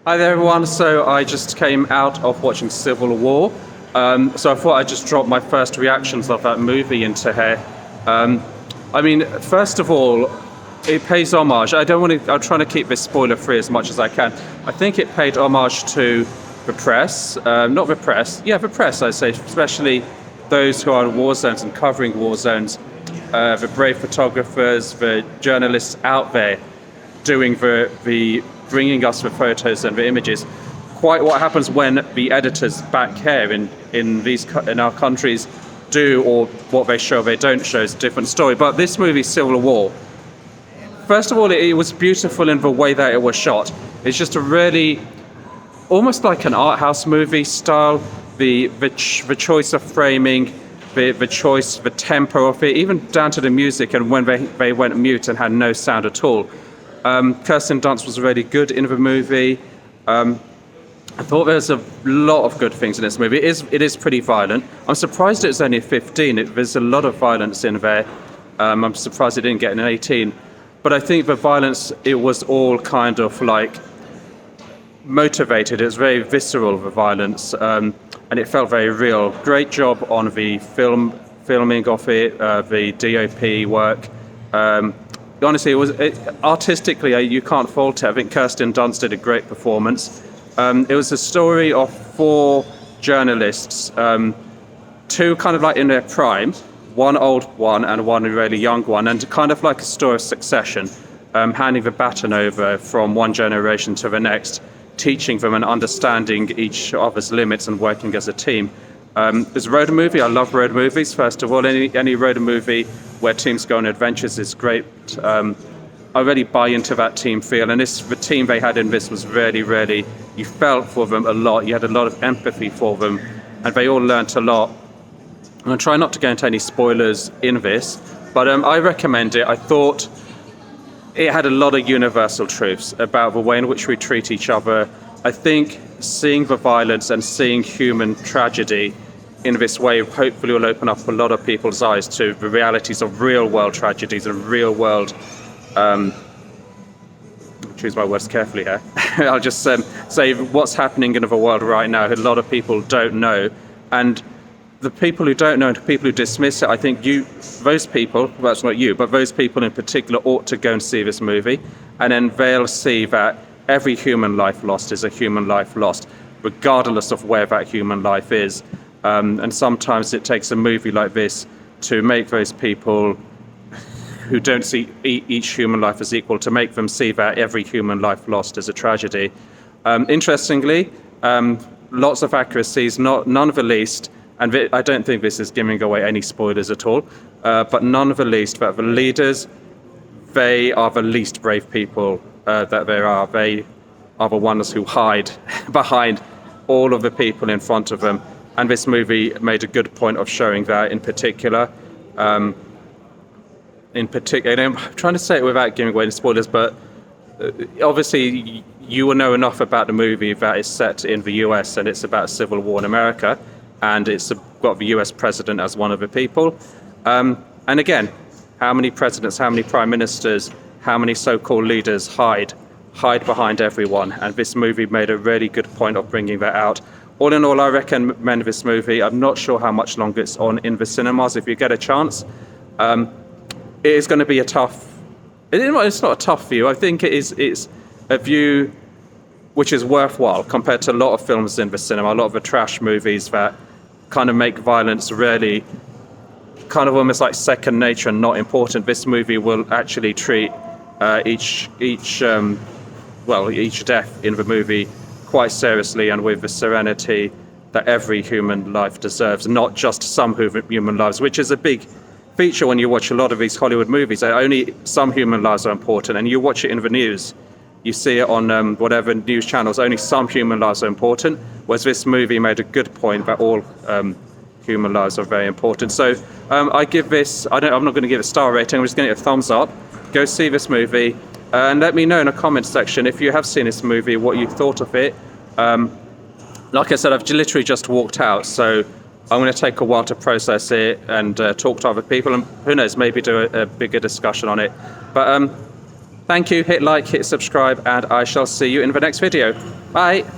Hi there, everyone. So I just came out of watching Civil War. So I thought I'd just drop my first reactions of that movie into here. First of all, it pays homage. I'm trying to keep this spoiler free as much as I can. I think it paid homage to the press. The press, I say, especially those who are in war zones and covering war zones. The brave photographers, the journalists out there doing the bringing us the photos and the images. Quite what happens when the editors back here in our countries do, or what they show, they don't show, is a different story. But this movie, Civil War, first of all, it was beautiful in the way that it was shot. It's just a really, almost like an art house movie style. The choice of framing, the choice, the tempo of it, even down to the music, and when they went mute and had no sound at all. Kirsten Dunst was really good in the movie. I thought there's a lot of good things in this movie. It is pretty violent. I'm surprised it's only 15. There's a lot of violence in there. I'm surprised it didn't get an 18. But I think the violence, it was all kind of like motivated. It was very visceral, the violence, and it felt very real. Great job on the filming of it, the DOP work. Honestly, artistically, you can't fault it. I think Kirsten Dunst did a great performance. It was a story of 4 journalists, 2 kind of like in their prime, one old one and one really young one, and kind of like a story of succession, handing the baton over from one generation to the next, teaching them and understanding each other's limits and working as a team. It's a road movie. I love road movies. First of all, any road movie where teams go on adventures is great. I really buy into that team feel, and the team they had in this was really, really, you felt for them a lot. You had a lot of empathy for them, and they all learnt a lot. I'm going to try not to go into any spoilers in this, but I recommend it. I thought it had a lot of universal truths about the way in which we treat each other. I think seeing the violence and seeing human tragedy in this way hopefully will open up a lot of people's eyes to the realities of real world tragedies and real world, choose my words carefully here. I'll just say what's happening in the world right now. A lot of people don't know, and the people who don't know and the people who dismiss it, I think those people, well, that's not you, but those people in particular ought to go and see this movie, and then they'll see that every human life lost is a human life lost, regardless of where that human life is. And sometimes it takes a movie like this to make those people who don't see each human life as equal, to make them see that every human life lost is a tragedy. Interestingly, lots of accuracies, none of the least, and I don't think this is giving away any spoilers at all, but none of the least that the leaders, they are the least brave people that there are. They are the ones who hide behind all of the people in front of them. And this movie made a good point of showing that in particular. I'm trying to say it without giving away any spoilers, but obviously you will know enough about the movie that it's set in the US and it's about civil war in America, and it's got the US president as one of the people. And again, how many presidents, how many prime ministers, how many so-called leaders hide behind everyone? And this movie made a really good point of bringing that out. All in all, I recommend this movie. I'm not sure how much longer it's on in the cinemas. If you get a chance, it is going to be a tough. It's not a tough view. I think it's a view which is worthwhile compared to a lot of films in the cinema, a lot of the trash movies that kind of make violence really kind of almost like second nature and not important. This movie will actually treat each death in the movie quite seriously and with the serenity that every human life deserves, not just some human lives, which is a big feature when you watch a lot of these Hollywood movies. Only some human lives are important, and you watch it in the news, you see it on whatever news channels, only some human lives are important, whereas this movie made a good point that all human lives are very important. So I give this, I'm not going to give it a star rating, I'm just going to give it a thumbs up. Go see this movie. And let me know in the comments section if you have seen this movie, what you thought of it. Like I said, I've literally just walked out, so I'm going to take a while to process it and talk to other people, and who knows, maybe do a bigger discussion on it. But Thank you, hit like, hit subscribe, and I shall see you in the next video. Bye.